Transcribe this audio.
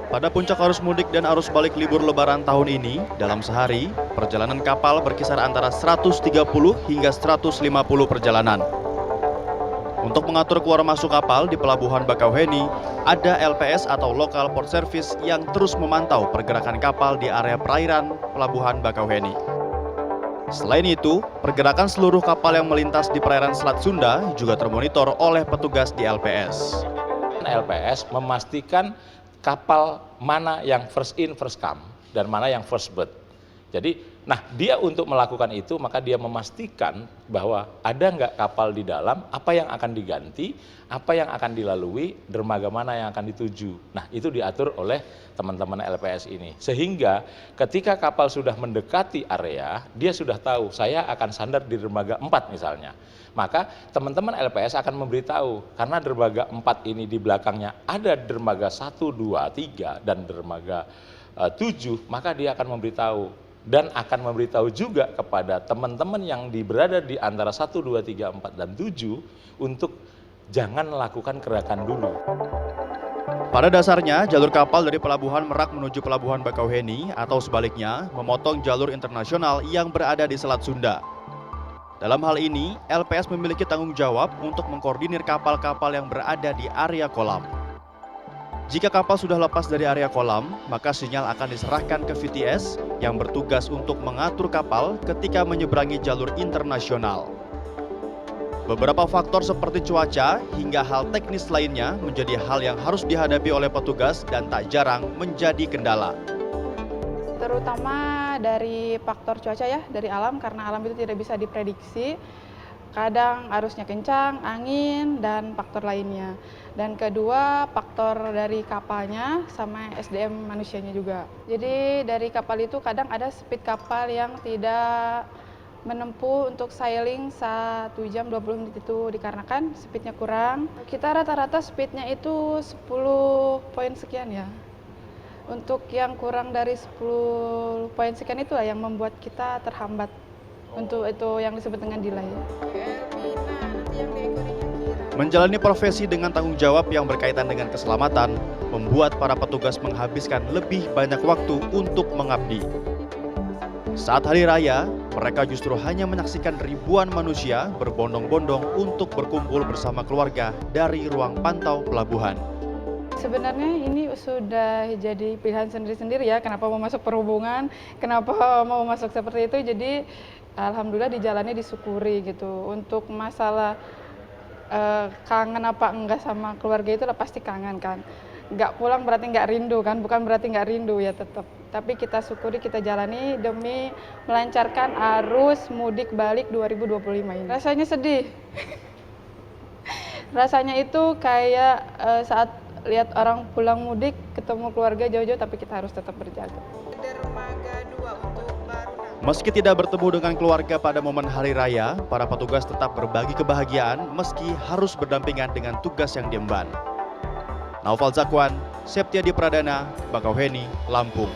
Pada puncak arus mudik dan arus balik libur lebaran tahun ini, dalam sehari, perjalanan kapal berkisar antara 130 hingga 150 perjalanan. Untuk mengatur keluar masuk kapal di Pelabuhan Bakauheni, ada LPS atau Local Port Service yang terus memantau pergerakan kapal di area perairan Pelabuhan Bakauheni. Selain itu, pergerakan seluruh kapal yang melintas di perairan Selat Sunda juga termonitor oleh petugas di LPS. LPS memastikan kapal mana yang first in, first come, dan mana yang first berth. Jadi, dia untuk melakukan itu, maka dia memastikan bahwa ada nggak kapal di dalam, apa yang akan diganti, apa yang akan dilalui, dermaga mana yang akan dituju. Nah, itu diatur oleh teman-teman LPS ini. Sehingga ketika kapal sudah mendekati area, dia sudah tahu, saya akan sandar di dermaga 4 misalnya. Maka teman-teman LPS akan memberitahu, karena dermaga 4 ini di belakangnya ada dermaga 1, 2, 3, dan dermaga 7, maka dia akan memberitahu. Dan akan memberitahu juga kepada teman-teman yang berada di antara 1, 2, 3, 4, dan 7 untuk jangan melakukan gerakan dulu. Pada dasarnya, jalur kapal dari Pelabuhan Merak menuju Pelabuhan Bakauheni atau sebaliknya memotong jalur internasional yang berada di Selat Sunda. Dalam hal ini, LPS memiliki tanggung jawab untuk mengkoordinir kapal-kapal yang berada di area kolam. Jika kapal sudah lepas dari area kolam, maka sinyal akan diserahkan ke VTS yang bertugas untuk mengatur kapal ketika menyeberangi jalur internasional. Beberapa faktor seperti cuaca hingga hal teknis lainnya menjadi hal yang harus dihadapi oleh petugas dan tak jarang menjadi kendala. Terutama dari faktor cuaca ya, dari alam, karena alam itu tidak bisa diprediksi. Kadang arusnya kencang, angin, dan faktor lainnya. Dan kedua, faktor dari kapalnya sama SDM manusianya juga. Jadi dari kapal itu kadang ada speed kapal yang tidak menempuh untuk sailing 1 jam 20 menit itu dikarenakan speednya kurang. Kita rata-rata speednya itu 10 poin sekian ya. Untuk yang kurang dari 10 poin sekian itulah yang membuat kita terhambat. Untuk itu yang disebut dengan delay. Menjalani profesi dengan tanggung jawab yang berkaitan dengan keselamatan, membuat para petugas menghabiskan lebih banyak waktu untuk mengabdi. Saat hari raya, mereka justru hanya menyaksikan ribuan manusia berbondong-bondong untuk berkumpul bersama keluarga dari ruang pantau pelabuhan. Sebenarnya ini sudah jadi pilihan sendiri-sendiri ya, kenapa mau masuk perhubungan, kenapa mau masuk seperti itu. Jadi alhamdulillah dijalani, disyukuri gitu. Untuk masalah kangen apa enggak sama keluarga itu lah pasti kangen kan. Nggak pulang berarti nggak rindu kan, bukan berarti nggak rindu ya tetap. Tapi kita syukuri, kita jalani demi melancarkan arus mudik balik 2025 ini. Rasanya sedih. Rasanya itu kayak saat lihat orang pulang mudik, ketemu keluarga jauh-jauh, tapi kita harus tetap berjaga. Meski tidak bertemu dengan keluarga pada momen hari raya, para petugas tetap berbagi kebahagiaan meski harus berdampingan dengan tugas yang diemban. Naufal Zakwan, Septiadi Pradana, Bakauheni, Lampung.